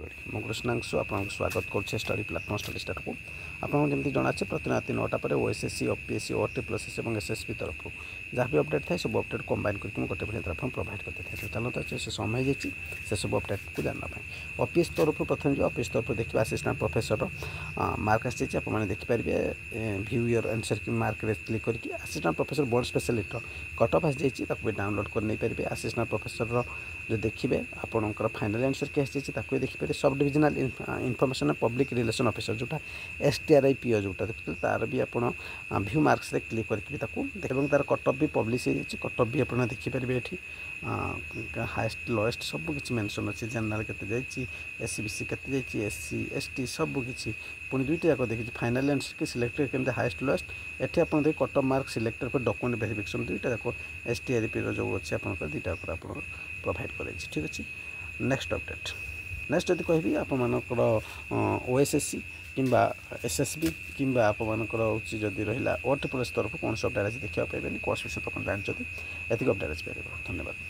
Everybody मु कृष्णांशु आपको स्वागत करुच्छे स्टडी प्लाटफर्म स्टडी स्टार्ट को आपको जमी जना प्रति राति 9टा पर ओएसएससी ओपीएससी ओटी प्लस और एसएसबी तरफ जहाँ भी अपडेट थाए सब अपडेट कंबाइन करके गोटे भिडियो तरफ प्रोवाइड करते थे चलते से समय हो से सब अपडेट को जानना ओपीएस तरफ प्रथम जो ओपीएस तरफ देखिए असिस्टेंट प्रोफेसर मार्क आसी आपने देखिपारे व्यू योर आंसर की मार्क क्लिक करके assistant professor board specialist cut off आसी भी डाउनलोड कर नहीं पारे असिस्टेंट प्रोफेसर जो देखिए आपंकर फाइनाल आंसर की आसी देखिए sub divisional information public relation officer जोटा एसटीआरआई पीओ जोटा देखते तार भी आप व्यू मार्क्स क्लिक करके तार कट ऑफ भी पब्लिश हो कट ऑफ भी आप देखिपारे ये हाएस्ट लोएस्ट सब किसी मेंशन अच्छे जनरल के एससीबीसी के एससी एसटी सब किसी पुणी दुईटा जाक देखिए फाइनाल आंसर की सिलेक्टेड केमती हाएस्ट लोएस्ट एटी आप कट ऑफ मार्क सिलेक्टेड पर डॉक्यूमेंट वेरिफिकेशन दुईटा जाक एसटीआरआई पीओ जो अच्छे आप दुईटा आप प्रोवाइड कर ठीक अच्छे नेक्स्ट अपडेट नेक्स्ट जब कहि आपर ओएसएससी किंबा एसएसबी किंबा आपर जदि रहा ओटी पुलिस तरफ कौन सब अपडेट आज देखा पाइबे कोर्स विषय आप जानते ये अपडेट आज पाइब धन्यवाद।